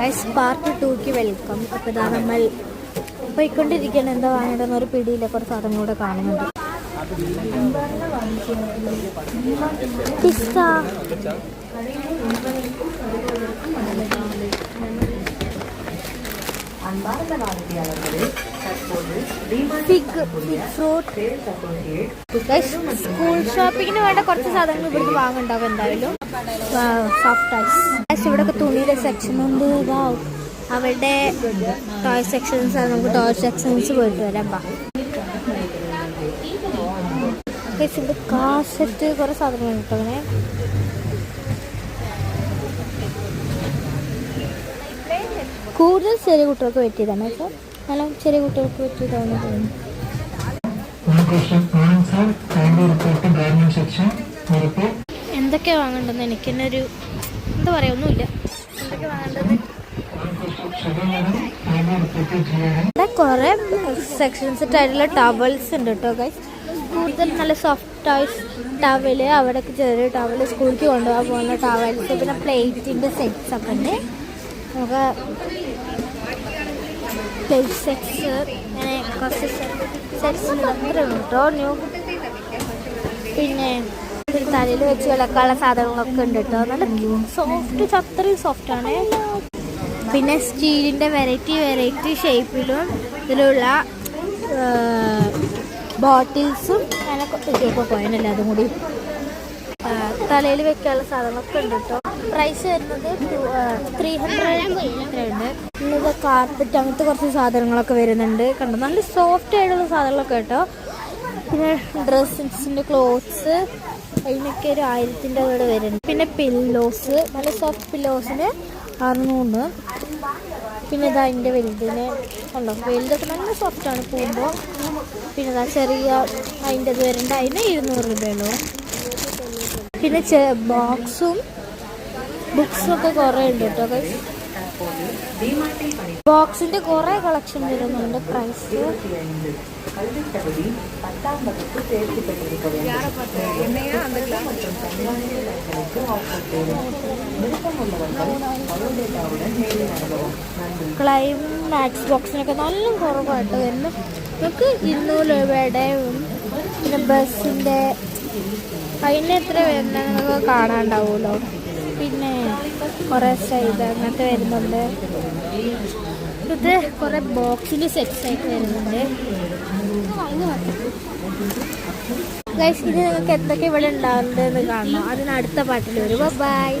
Guys part 2ക്ക് welcome. അപ്പോൾ ഇതാ നമ്മൾ പോയിക്കൊണ്ടിരിക്കുകയാണ്. എന്താ വാങ്ങേണ്ടെന്ന് ഒരു പിടിയില്ല. കുറച്ച് സാധനം കൂടെ കാണുന്നുണ്ട്. പിസ്സ, സ്കൂൾ ഷോപ്പിങ്ങിന് വേണ്ട കുറച്ച് സാധനങ്ങൾ ഇവിടുന്ന് വാങ്ങണ്ടാവും എന്തായാലും. സോഫ്റ്റ് ടോയ്സ്, ഇവിടെയൊക്കെ തുണിയുടെ സെക്ഷൻ ഉണ്ട്. അവരുടെ ടോയ് സെക്ഷൻസ് ആണ്. നമുക്ക് ടോയ് സെക്ഷൻസ് പോയിട്ട് വരാം. ഇവിടെ കാസറ്റ് കുറേ സാധനങ്ങൾ കിട്ടും. അങ്ങനെ കൂടുതൽ ചെറിയ കുട്ടികൾക്ക് പറ്റിയതാണ്. അപ്പോൾ നല്ല ചെറിയ കുട്ടികൾക്ക് പറ്റിയതാണ് തോന്നുന്നു. എന്തൊക്കെയാണ് വാങ്ങേണ്ടതെന്ന് എനിക്ക് തന്നെ ഒരു എന്താ പറയുക, ഒന്നുമില്ല. എന്തൊക്കെ വാങ്ങേണ്ടത് ഇവിടെ കുറേ സെക്ഷൻസ് ആയിട്ടുള്ള ടവൽസ് ഉണ്ട് കേട്ടോ ഗൈസ്. കൂടുതൽ നല്ല സോഫ്റ്റ് ടോയ്സ് ടവല്, അവിടെയൊക്കെ ചെറിയ ടവല്, സ്കൂളിലേക്ക് കൊണ്ടുപോകാൻ പോകുന്ന ടവൽസ്, പിന്നെ പ്ലേറ്റിൻ്റെ സെറ്റ്സ് ഒക്കെ ഉണ്ട്. നമുക്ക് പ്ലേറ്റ് സെറ്റ്സ് അങ്ങനെ കുറച്ച് സെറ്റ്സ് അത്ര കേട്ടോ. പിന്നെ തലയിൽ വെച്ച് വിളക്കാനുള്ള സാധനങ്ങളൊക്കെ ഉണ്ട് കേട്ടോ. നല്ല സോഫ്റ്റ്, അത്രയും സോഫ്റ്റാണ്. പിന്നെ സ്റ്റീലിൻ്റെ വെറൈറ്റി ഷേപ്പിലും ഇതിലുള്ള ബോട്ടിൽസും അതിനൊക്കെ പോയനല്ല. അതും കൂടി തലയിൽ വെക്കാനുള്ള സാധനങ്ങളൊക്കെ ഉണ്ട് കേട്ടോ. പ്രൈസ് വരുന്നത് 300 ഉണ്ട്. ഇന്നത് കാർപ്പറ്റ് അങ്ങനത്തെ കുറച്ച് സാധനങ്ങളൊക്കെ വരുന്നുണ്ട്. കണ്ടോ, നല്ല സോഫ്റ്റ് ആയിട്ടുള്ള സാധനങ്ങളൊക്കെ കേട്ടോ. പിന്നെ ഡ്രസ്സിൻ്റെ ക്ലോത്ത്സ് അതിനൊക്കെ ഒരു 1000 കൂടെ വരുന്നുണ്ട്. പിന്നെ പില്ലോസ്, നല്ല സോഫ്റ്റ് പില്ലോസിന് 600. പിന്നെ ഇതാ അതിൻ്റെ വലുതിന് ഉണ്ടോ, വലുതൊക്കെ നല്ല സോഫ്റ്റാണ് പോകുമ്പോൾ. പിന്നെ ഇതാ ചെറിയ അതിൻ്റെ ഇത് വരുന്നുണ്ട്, അതിന് 200 രൂപയുള്ളൂ. പിന്നെ ബോക്സും ബുക്സും ഒക്കെ കുറേ ഉണ്ട് കേട്ടോ. ബോക്സിൻ്റെ കുറേ കളക്ഷൻ വരുന്നുണ്ട്. പ്രൈസ് ക്ലൈമാക്സ് ബോക്സിനൊക്കെ നല്ല കുറവായിട്ട് വരുന്നു. നമുക്ക് 200 രൂപയുടെ. പിന്നെ ബസ്സിൻ്റെ അതിന് എത്ര വരുന്നതൊക്കെ കാണാണ്ടാവുമല്ലോ. പിന്നെ കുറേ സൈഡ് അങ്ങനത്തെ വരുന്നുണ്ട്. ഇത് കുറേ ബോക്സിൻ്റെ സെറ്റ്സ് ആയിട്ട് വരുന്നുണ്ട് ഗൈസ്. ഇത് നിങ്ങൾക്ക് എന്തൊക്കെ ഇവിടെ ഉണ്ടാവുന്നുണ്ടെന്ന് കാണണം. അതിന് അടുത്ത പാട്ടിൽ വരും. ബൈ.